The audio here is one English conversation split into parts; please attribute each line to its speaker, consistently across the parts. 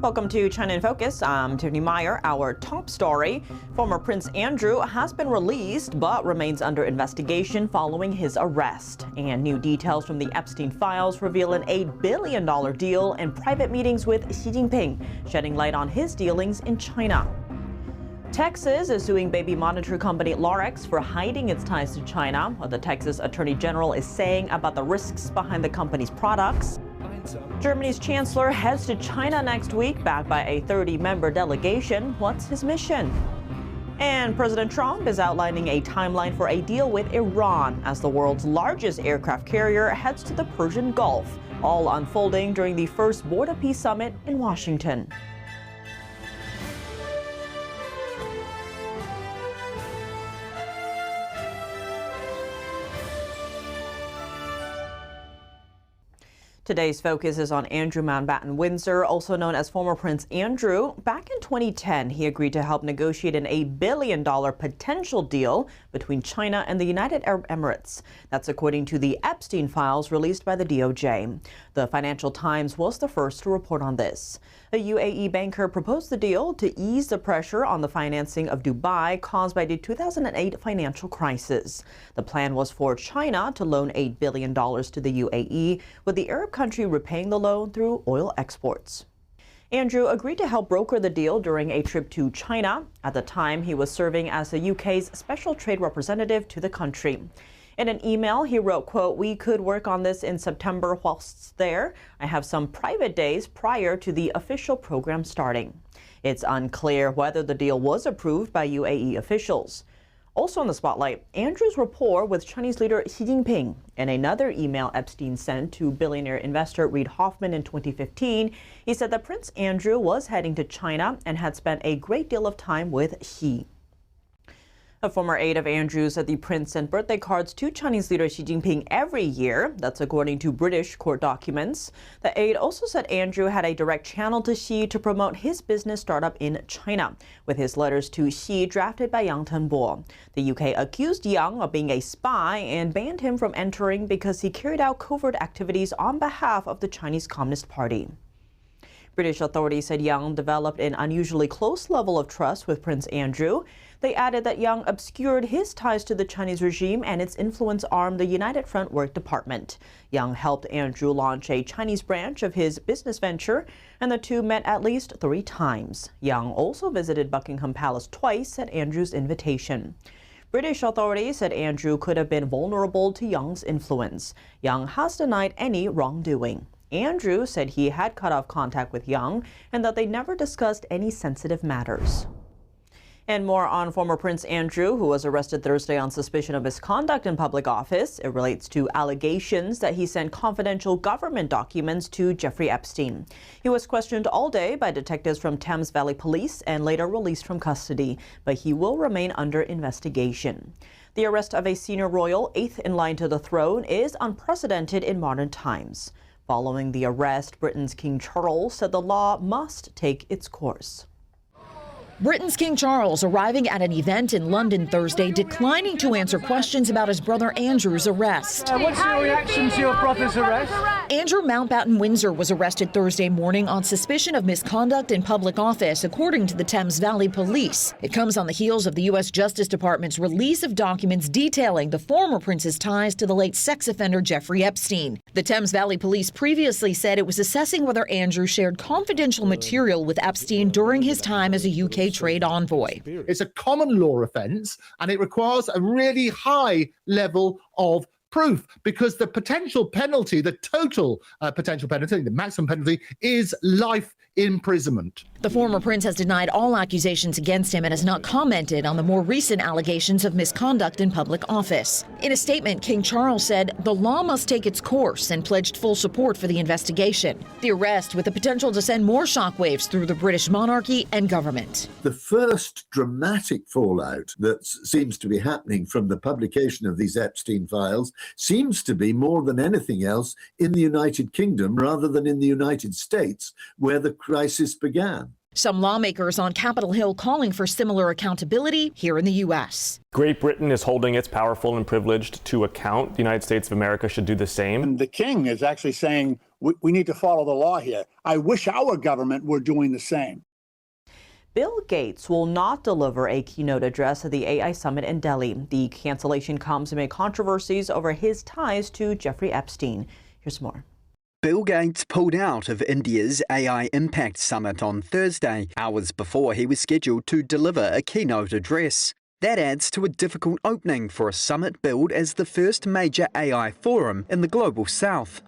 Speaker 1: Welcome to China in Focus. I'm Tiffany Meyer. Our top story: former Prince Andrew has been released but remains under investigation following his arrest. And new details from the Epstein files reveal an $8 billion deal and private meetings with Xi Jinping, shedding light on his dealings in China. Texas is suing baby monitor company Lorex for hiding its ties to China. What the Texas Attorney General is saying about the risks behind the company's products. Germany's chancellor heads to China next week, backed by a 30-member delegation. What's his mission? And President Trump is outlining a timeline for a deal with Iran as the world's largest aircraft carrier heads to the Persian Gulf, all unfolding during the first Border Peace Summit in Washington. Today's focus is on Andrew Mountbatten Windsor, also known as former Prince Andrew. Back in 2010, he agreed to help negotiate an $8 billion potential deal between China and the United Arab Emirates. That's according to the Epstein files released by the DOJ. The Financial Times was the first to report on this. A UAE banker proposed the deal to ease the pressure on the financing of Dubai caused by the 2008 financial crisis. The plan was for China to loan $8 billion to the UAE, with the Arab country repaying the loan through oil exports. Andrew agreed to help broker the deal during a trip to China. At the time, he was serving as the UK's special trade representative to the country. In an email, he wrote, quote, "We could work on this in September whilst there. I have some private days prior to the official program starting." It's unclear whether the deal was approved by UAE officials. Also in the spotlight, Andrew's rapport with Chinese leader Xi Jinping. In another email Epstein sent to billionaire investor Reid Hoffman in 2015, he said that Prince Andrew was heading to China and had spent a great deal of time with Xi. A former aide of Andrews said the prince sent birthday cards to Chinese leader Xi Jinping every year. That's according to British court documents. The aide also said Andrew had a direct channel to Xi to promote his business startup in China, with his letters to Xi drafted by Yang Tenbo. The UK accused Yang of being a spy and banned him from entering because he carried out covert activities on behalf of the Chinese Communist Party. British authorities said Yang developed an unusually close level of trust with Prince Andrew. They added that Yang obscured his ties to the Chinese regime and its influence arm, the United Front Work Department. Yang helped Andrew launch a Chinese branch of his business venture, and the two met at least 3 times. Yang also visited Buckingham Palace twice at Andrew's invitation. British authorities said Andrew could have been vulnerable to Yang's influence. Yang has denied any wrongdoing. Andrew said he had cut off contact with Yang and that they never discussed any sensitive matters. And more on former Prince Andrew, who was arrested Thursday on suspicion of misconduct in public office. It relates to allegations that he sent confidential government documents to Jeffrey Epstein. He was questioned all day by detectives from Thames Valley Police and later released from custody, but he will remain under investigation. The arrest of a senior royal, 8th in line to the throne, is unprecedented in modern times. Following the arrest, Britain's King Charles said the law must take its course.
Speaker 2: Britain's King Charles arriving at an event in London Thursday, declining to answer questions about his brother Andrew's arrest.
Speaker 3: What's your reaction to your brother's arrest?
Speaker 2: Andrew Mountbatten Windsor was arrested Thursday morning on suspicion of misconduct in public office, according to the Thames Valley Police. It comes on the heels of the U.S. Justice Department's release of documents detailing the former prince's ties to the late sex offender Jeffrey Epstein. The Thames Valley Police previously said it was assessing whether Andrew shared confidential material with Epstein during his time as a UK trade envoy.
Speaker 4: It's a common law offence, and it requires a really high level of proof because the potential penalty, the total potential penalty, the maximum penalty is life imprisonment.
Speaker 2: The former prince has denied all accusations against him and has not commented on the more recent allegations of misconduct in public office. In a statement, King Charles said the law must take its course and pledged full support for the investigation. The arrest with the potential to send more shockwaves through the British monarchy and government.
Speaker 5: The first dramatic fallout that seems to be happening from the publication of these Epstein files seems to be more than anything else in the United Kingdom rather than in the United States, where the crisis began.
Speaker 2: Some lawmakers on Capitol Hill calling for similar accountability here in the U.S.
Speaker 6: Great Britain is holding its powerful and privileged to account. The United States of America should do the same.
Speaker 7: And the king is actually saying
Speaker 3: we need to follow the law here. I wish our government were doing the same.
Speaker 1: Bill Gates will not deliver a keynote address at the AI summit in Delhi. The cancellation comes amid controversies over his ties to Jeffrey Epstein. Here's more.
Speaker 6: Bill Gates pulled out of India's AI Impact Summit on Thursday, hours before he was scheduled to deliver a keynote address. That adds to a difficult opening for a summit billed as the first major AI forum in the global south.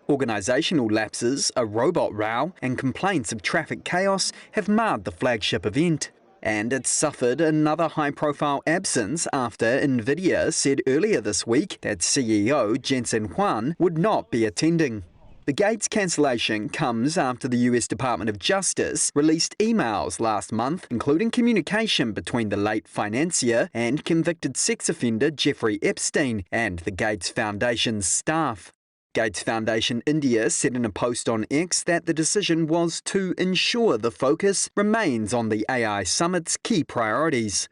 Speaker 6: Organisational lapses, a robot row and complaints of traffic chaos have marred the flagship event. And it suffered another high-profile absence after Nvidia said earlier this week that CEO Jensen Huang would not be attending. The Gates cancellation comes after the US Department of Justice released emails last month, including communication between the late financier and convicted sex offender Jeffrey Epstein and the Gates Foundation's staff. Gates Foundation India said in a post on X that the decision was to ensure the focus remains on the AI summit's key priorities.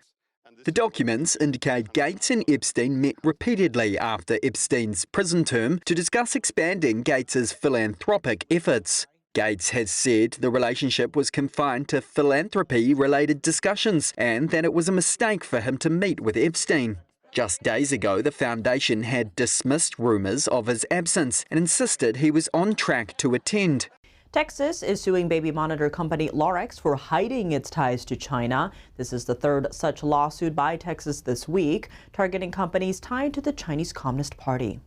Speaker 6: The documents indicate Gates and Epstein met repeatedly after Epstein's prison term to discuss expanding Gates's philanthropic efforts. Gates has said the relationship was confined to philanthropy-related discussions and that it was a mistake for him to meet with Epstein. Just days ago, the foundation had dismissed rumours of his absence and insisted he was on track to attend.
Speaker 1: Texas is suing baby monitor company Lorex for hiding its ties to China. This is the third such lawsuit by Texas this week, targeting companies tied to the Chinese Communist Party.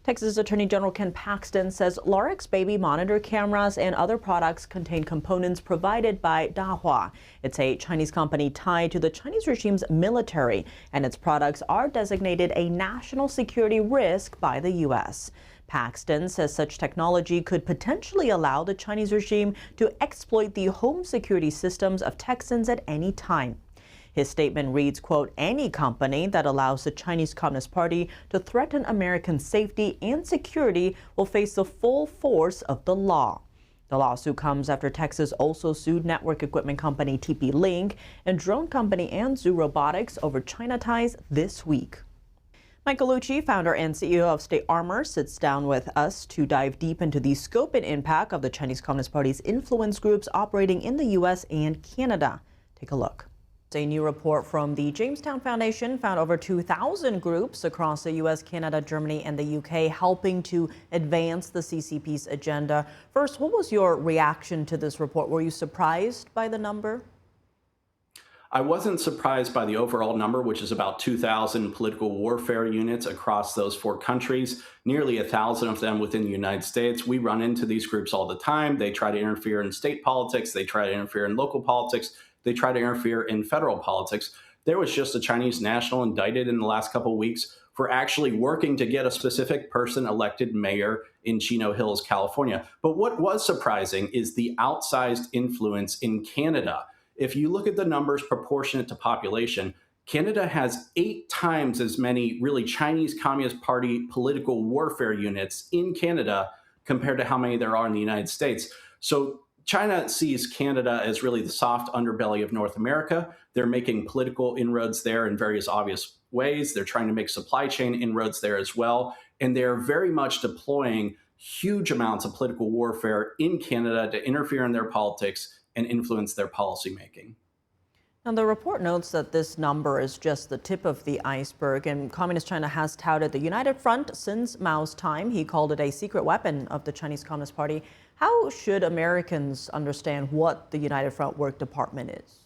Speaker 1: Texas Attorney General Ken Paxton says Lorex baby monitor cameras and other products contain components provided by Dahua. It's a Chinese company tied to the Chinese regime's military, and its products are designated a national security risk by the U.S. Paxton says such technology could potentially allow the Chinese regime to exploit the home security systems of Texans at any time. His statement reads, quote, any company that allows the Chinese Communist Party to threaten American safety and security will face the full force of the law. The lawsuit comes after Texas also sued network equipment company TP-Link and drone company Anzu Robotics over China ties this week. Mike Gallucci, founder and CEO of State Armor, sits down with us to dive deep into the scope and impact of the Chinese Communist Party's influence groups operating in the U.S. and Canada. Take a look. A new report from the Jamestown Foundation found over 2,000 groups across the U.S., Canada, Germany, and the U.K. helping to advance the CCP's agenda. First, what was your reaction to this report? Were you surprised by the number?
Speaker 7: I wasn't surprised by the overall number, which is about 2,000 political warfare units across those 4 countries, nearly 1,000 of them within the United States. We run into these groups all the time. They try to interfere in state politics. They try to interfere in local politics. They try to interfere in federal politics. There was just a Chinese national indicted in the last couple of weeks for actually working to get a specific person elected mayor in Chino Hills, California. But what was surprising is the outsized influence in Canada. If you look at the numbers proportionate to population, Canada has 8 times as many really Chinese Communist Party political warfare units in Canada compared to how many there are in the United States. So China sees Canada as really the soft underbelly of North America. They're making political inroads there in various obvious ways. They're trying to make supply chain inroads there as well. And they're very much deploying huge amounts of political warfare in Canada to interfere in their politics and influence their policymaking.
Speaker 1: Now, the report notes that this number is just the tip of the iceberg, and Communist China has touted the United Front since Mao's time. He called it a secret weapon of the Chinese Communist Party. How should Americans understand what the United Front Work Department is?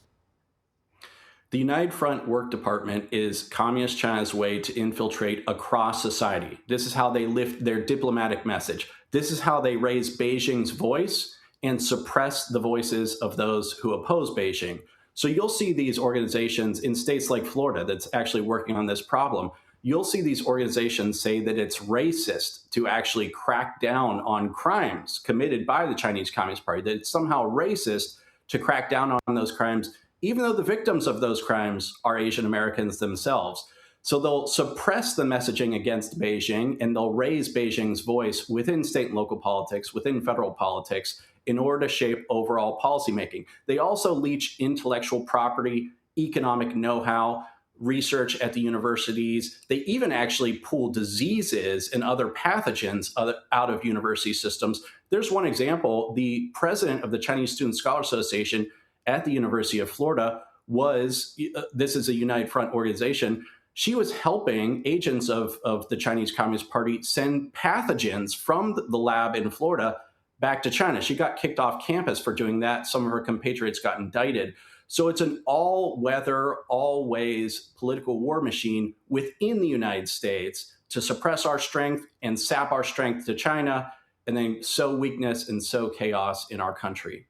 Speaker 7: The United Front Work Department is Communist China's way to infiltrate across society. This is how they lift their diplomatic message. This is how they raise Beijing's voice and suppress the voices of those who oppose Beijing. So you'll see these organizations in states like Florida that's actually working on this problem. You'll see these organizations say that it's racist to actually crack down on crimes committed by the Chinese Communist Party, that it's somehow racist to crack down on those crimes, even though the victims of those crimes are Asian Americans themselves. So they'll suppress the messaging against Beijing, and they'll raise Beijing's voice within state and local politics, within federal politics, in order to shape overall policymaking. They also leech intellectual property, economic know-how, research at the universities. They even actually pull diseases and other pathogens out of university systems There's one example. The president of the Chinese Student Scholar Association at the University of Florida this is a United Front organization. She was helping agents of the Chinese Communist Party send pathogens from the lab in Florida back to China. She got kicked off campus for doing that. Some of her compatriots got indicted. So it's an all-weather, all-ways political war machine within the United States to suppress our strength and sap our strength to China, and then sow weakness and sow chaos in our country.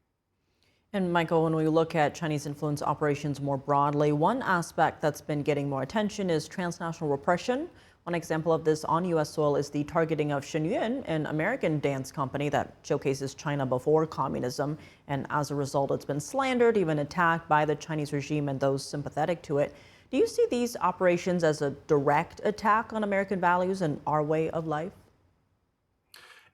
Speaker 1: And Michael, when we look at Chinese influence operations more broadly, one aspect that's been getting more attention is transnational repression. One example of this on U.S. soil is the targeting of China-UAE, an American dance company that showcases China before communism. And as a result, it's been slandered, even attacked by the Chinese regime and those sympathetic to it. Do you see these operations as a direct attack on American values and our way of life?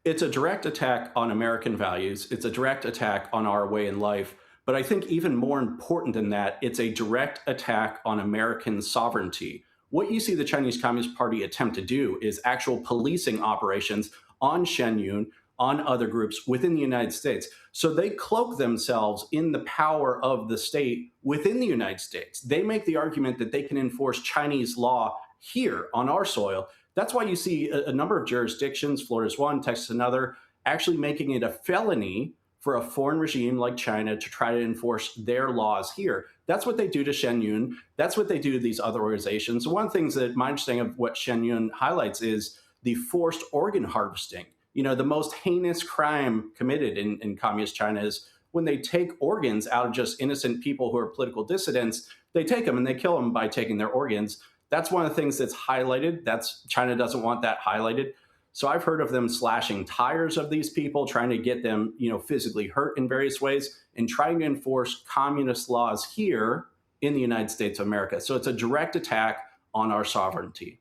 Speaker 7: It's a direct attack on American values. It's a direct attack on our way in life. But I think even more important than that, it's a direct attack on American sovereignty. What you see the Chinese Communist Party attempt to do is actual policing operations on China-UAE, on other groups within the United States. So they cloak themselves in the power of the state within the United States. They make the argument that they can enforce Chinese law here on our soil. That's why you see a number of jurisdictions, Florida's one, Texas another, actually making it a felony for a foreign regime like China to try to enforce their laws here. That's what they do to China-UAE. That's what they do to these other organizations. One of the things that my understanding of what China-UAE highlights is the forced organ harvesting. You know, the most heinous crime committed in communist China is when they take organs out of just innocent people who are political dissidents. They take them and they kill them by taking their organs. That's one of the things that's highlighted. China doesn't want that highlighted. So I've heard of them slashing tires of these people, trying to get them, physically hurt in various ways, and trying to enforce communist laws here in the United States of America. So it's a direct attack on our sovereignty.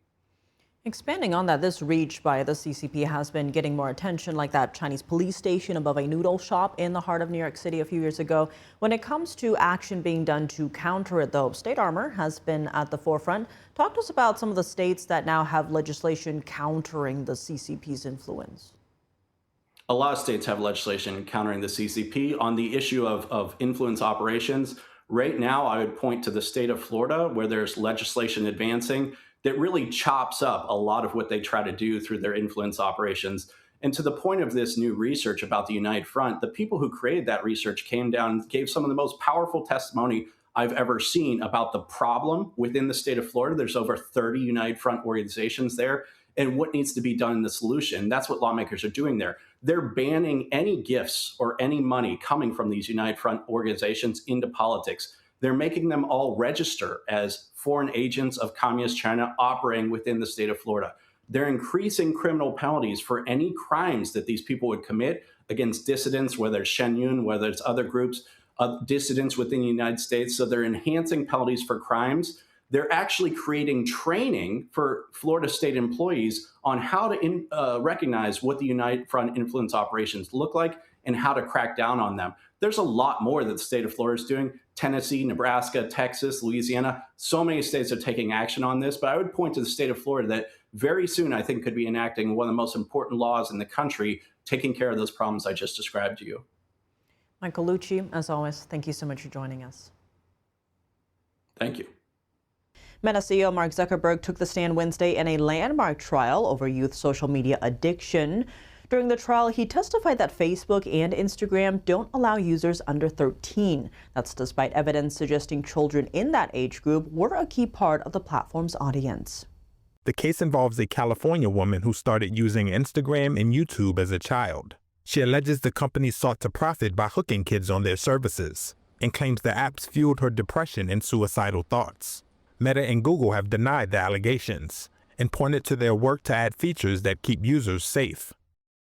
Speaker 1: Expanding on that, this reach by the CCP has been getting more attention, like that Chinese police station above a noodle shop in the heart of New York City a few years ago. When it comes to action being done to counter it, though, State Armor has been at the forefront. Talk to us about some of the states that now have legislation countering the CCP's influence.
Speaker 7: A lot of states have legislation countering the CCP. On the issue of influence operations, right now I would point to the state of Florida, where there's legislation advancing that really chops up a lot of what they try to do through their influence operations. And to the point of this new research about the United Front, the people who created that research came down and gave some of the most powerful testimony I've ever seen about the problem within the state of Florida. There's over 30 United Front organizations there, and what needs to be done in the solution. That's what lawmakers are doing there. They're banning any gifts or any money coming from these United Front organizations into politics. They're making them all register as foreign agents of communist China operating within the state of Florida. They're increasing criminal penalties for any crimes that these people would commit against dissidents, whether it's China-UAE, whether it's other groups, dissidents within the United States. So they're enhancing penalties for crimes. They're actually creating training for Florida state employees on how to recognize what the United Front influence operations look like and how to crack down on them. There's a lot more that the state of Florida is doing. Tennessee, Nebraska, Texas, Louisiana, so many states are taking action on this. But I would point to the state of Florida that very soon, I think, could be enacting one of the most important laws in the country, taking care of those problems I just described to you.
Speaker 1: Michael Lucci, as always, thank you so much for joining us.
Speaker 7: Thank you.
Speaker 1: Meta CEO Mark Zuckerberg took the stand Wednesday in a landmark trial over youth social media addiction. During the trial, he testified that Facebook and Instagram don't allow users under 13. That's despite evidence suggesting children in that age group were a key part of the platform's audience.
Speaker 8: The case involves a California woman who started using Instagram and YouTube as a child. She alleges the company sought to profit by hooking kids on their services and claims the apps fueled her depression and suicidal thoughts. Meta and Google have denied the allegations and pointed to their work to add features that keep users safe.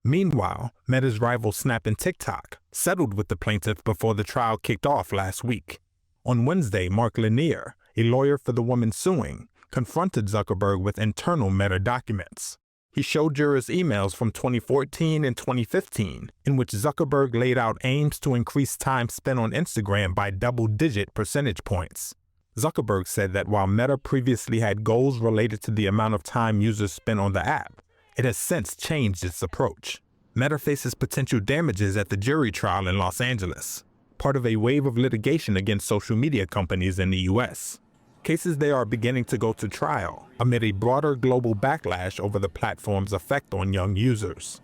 Speaker 8: Meanwhile, Meta's rival Snap and TikTok settled with the plaintiff before the trial kicked off last week. On Wednesday, Mark Lanier, a lawyer for the woman suing, confronted Zuckerberg with internal Meta documents. He showed jurors emails from 2014 and 2015 in which Zuckerberg laid out aims to increase time spent on Instagram by double-digit percentage points. Zuckerberg said that while Meta previously had goals related to the amount of time users spent on the app, it has since changed its approach. Meta faces potential damages at the jury trial in Los Angeles, part of a wave of litigation against social media companies in the U.S. Cases there are beginning to go to trial amid a broader global backlash over the platform's effect on young users.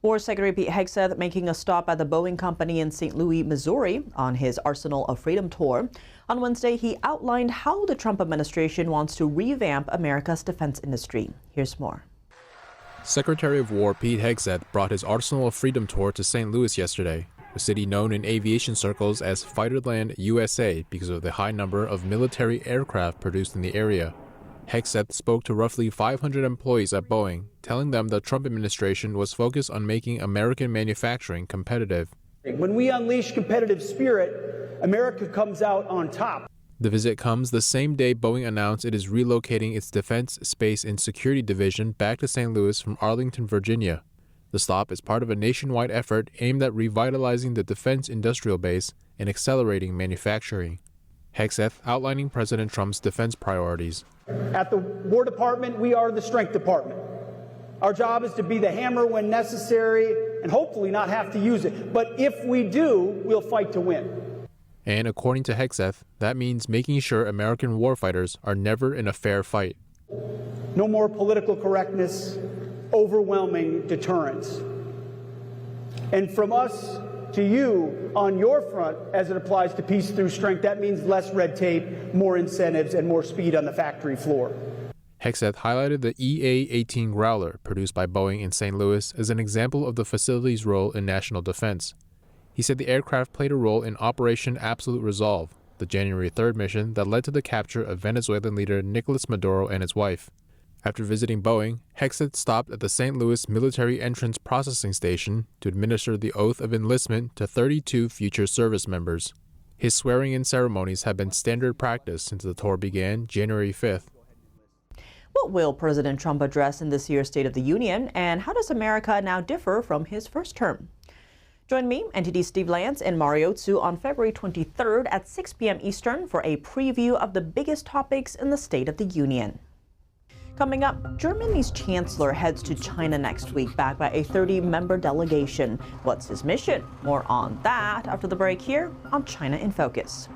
Speaker 1: War Secretary Pete Hegseth making a stop at the Boeing company in St. Louis, Missouri on his Arsenal of Freedom tour. On Wednesday, he outlined how the Trump administration wants to revamp America's defense industry. Here's more.
Speaker 9: Secretary of War Pete Hegseth brought his Arsenal of Freedom tour to St. Louis yesterday, a city known in aviation circles as Fighterland USA because of the high number of military aircraft produced in the area. Hegseth spoke to roughly 500 employees at Boeing, telling them the Trump administration was focused on making American manufacturing competitive.
Speaker 10: When we unleash competitive spirit, America comes out on top.
Speaker 9: The visit comes the same day Boeing announced it is relocating its Defense, Space, and Security Division back to St. Louis from Arlington, Virginia. The stop is part of a nationwide effort aimed at revitalizing the defense industrial base and accelerating manufacturing. Hegseth outlining President Trump's defense priorities.
Speaker 10: At the War Department, we are the Strength Department. Our job is to be the hammer when necessary and hopefully not have to use it. But if we do, we'll fight to win.
Speaker 9: And according to Hegseth, that means making sure American warfighters are never in a fair fight.
Speaker 10: No more political correctness, overwhelming deterrence. And from us to you on your front, as it applies to peace through strength, that means less red tape, more incentives, and more speed on the factory floor.
Speaker 9: Hegseth highlighted the EA-18 Growler produced by Boeing in St. Louis as an example of the facility's role in national defense. He said the aircraft played a role in Operation Absolute Resolve, the January 3rd mission that led to the capture of Venezuelan leader Nicolas Maduro and his wife. After visiting Boeing, Hegseth stopped at the St. Louis Military Entrance Processing Station to administer the oath of enlistment to 32 future service members. His swearing-in ceremonies have been standard practice since the tour began January 5th.
Speaker 1: What will President Trump address in this year's State of the Union, and how does America now differ from his first term? Join me, NTD's Steve Lance and Mario Tsu on February 23rd at 6 p.m. Eastern for a preview of the biggest topics in the State of the Union. Coming up, Germany's chancellor heads to China next week, backed by a 30-member delegation. What's his mission? More on that after the break here on China in Focus.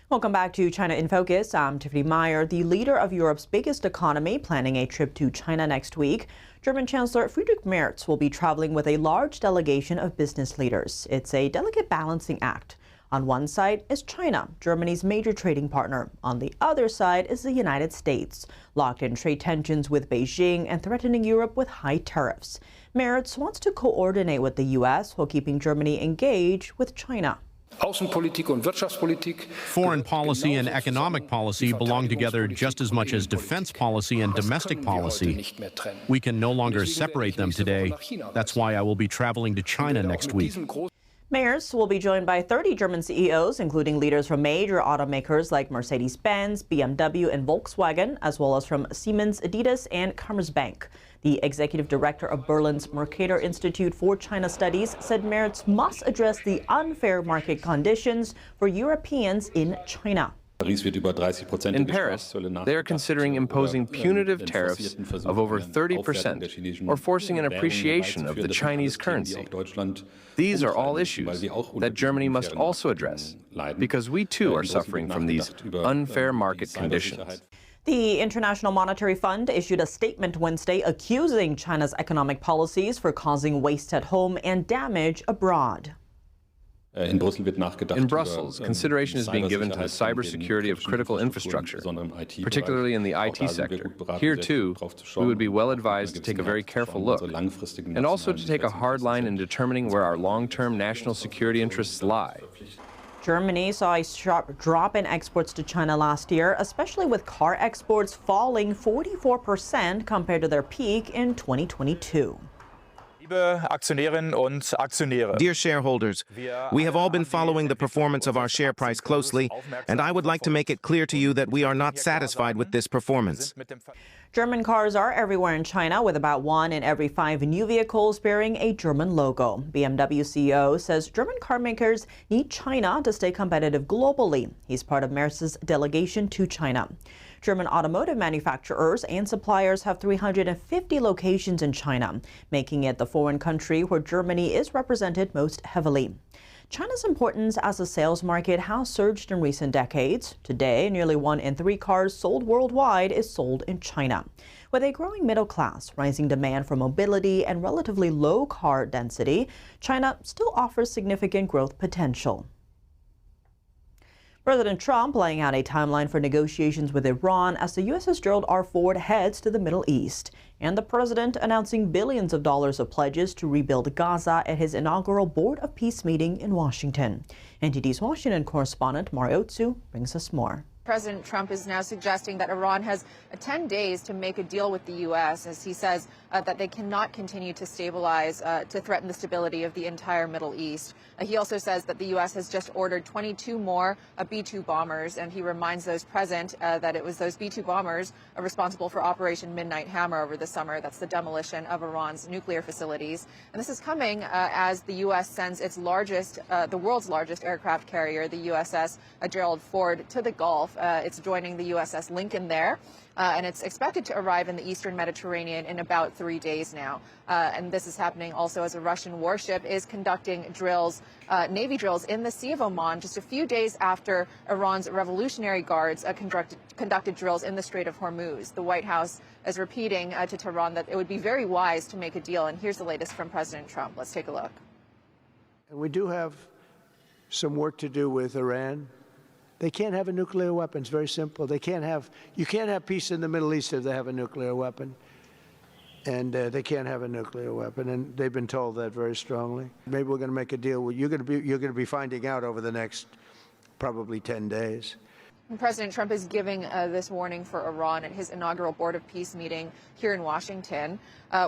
Speaker 1: Welcome back to China in Focus. I'm Tiffany Meyer. The leader of Europe's biggest economy planning a trip to China next week. German Chancellor Friedrich Merz will be traveling with a large delegation of business leaders. It's a delicate balancing act. On one side is China, Germany's major trading partner. On the other side is the United States, locked in trade tensions with Beijing and threatening Europe with high tariffs. Merz wants to coordinate with the U.S. while keeping Germany engaged with China.
Speaker 11: Foreign policy and economic policy belong together just as much as defense policy and domestic policy. We can no longer separate them today. That's why I will be traveling to China next week.
Speaker 1: Merz will be joined by 30 German CEOs, including leaders from major automakers like Mercedes-Benz, BMW, and Volkswagen, as well as from Siemens, Adidas, and Commerzbank. The executive director of Berlin's Mercator Institute for China Studies said Merz must address the unfair market conditions for Europeans in China.
Speaker 12: In Paris, they are considering imposing punitive tariffs of over 30% or forcing an appreciation of the Chinese currency. These are all issues that Germany must also address, because we too are suffering from these unfair market conditions.
Speaker 1: The International Monetary Fund issued a statement Wednesday accusing China's economic policies for causing waste at home and damage abroad.
Speaker 12: In Brussels, consideration is being given to the cybersecurity of critical infrastructure, particularly in the IT sector. Here, too, we would be well advised to take a very careful look, and also to take a hard line in determining where our long-term national security interests lie.
Speaker 1: Germany saw a sharp drop in exports to China last year, especially with car exports falling 44% compared to their peak in 2022.
Speaker 13: Dear shareholders, we have all been following the performance of our share price closely, and I would like to make it clear to you that we are not satisfied with this performance.
Speaker 1: German cars are everywhere in China, with about 1 in every 5 new vehicles bearing a German logo. BMW CEO says German car makers need China to stay competitive globally. He's part of Mercedes' delegation to China. German automotive manufacturers and suppliers have 350 locations in China, making it the foreign country where Germany is represented most heavily. China's importance as a sales market has surged in recent decades. Today, nearly 1 in 3 cars sold worldwide is sold in China. With a growing middle class, rising demand for mobility, and relatively low car density, China still offers significant growth potential. President Trump laying out a timeline for negotiations with Iran as the USS Gerald R. Ford heads to the Middle East. And the president announcing billions of dollars of pledges to rebuild Gaza at his inaugural Board of Peace meeting in Washington. NTD's Washington correspondent Mario Otsu brings us more.
Speaker 14: President Trump is now suggesting that Iran has 10 days to make a deal with the U.S. as he says that they cannot continue to stabilize, to threaten the stability of the entire Middle East. He also says that the U.S. has just ordered 22 more B-2 bombers, and he reminds those present that it was those B-2 bombers responsible for Operation Midnight Hammer over the summer. That's the demolition of Iran's nuclear facilities. And this is coming as the U.S. sends its largest, the world's largest aircraft carrier, the USS Gerald Ford, to the Gulf. It's joining the USS Lincoln there, and it's expected to arrive in the eastern Mediterranean in about 3 days now. And this is happening also as a Russian warship is conducting drills, Navy drills in the Sea of Oman just a few days after Iran's Revolutionary Guards conducted drills in the Strait of Hormuz. The White House is repeating to Tehran that it would be very wise to make a deal. And here's the latest from President Trump. Let's take a look.
Speaker 15: And we do have some work to do with Iran. They can't have a nuclear weapon. It's very simple. You can't have peace in the Middle East if they have a nuclear weapon. And they can't have a nuclear weapon. And they've been told that very strongly. Maybe we're going to make a deal. You're going to be finding out over the next probably 10 days.
Speaker 14: And President Trump is giving this warning for Iran at his inaugural Board of Peace meeting here in Washington,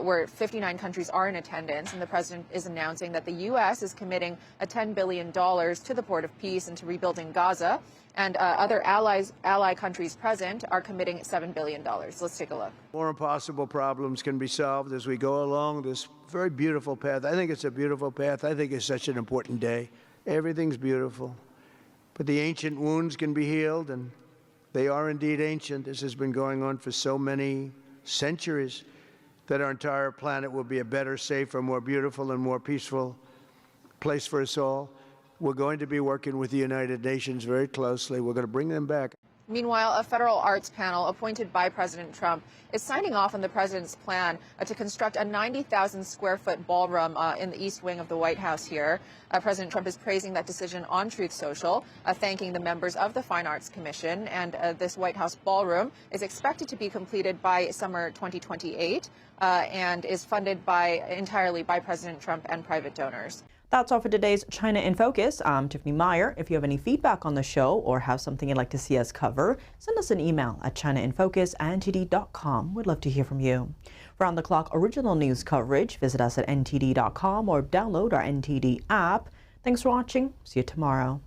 Speaker 14: where 59 countries are in attendance. And the president is announcing that the U.S. is committing $10 billion to the Board of Peace and to rebuilding Gaza. And other ally countries present are committing $7 billion. Let's take a look.
Speaker 15: More impossible problems can be solved as we go along this very beautiful path. I think it's a beautiful path. I think it's such an important day. Everything's beautiful. But the ancient wounds can be healed, and they are indeed ancient. This has been going on for so many centuries that our entire planet will be a better, safer, more beautiful, and more peaceful place for us all. We're going to be working with the United Nations very closely. We're going to bring them back.
Speaker 14: Meanwhile, a federal arts panel appointed by President Trump is signing off on the president's plan to construct a 90,000 square foot ballroom in the east wing of the White House here. President Trump is praising that decision on Truth Social, thanking the members of the Fine Arts Commission. And this White House ballroom is expected to be completed by summer 2028 and is funded entirely by President Trump and private donors.
Speaker 1: That's all for today's China in Focus. I'm Tiffany Meyer. If you have any feedback on the show or have something you'd like to see us cover, send us an email at chinainfocus@ntd.com. We'd love to hear from you. Round-the-clock original news coverage, visit us at ntd.com or download our NTD app. Thanks for watching. See you tomorrow.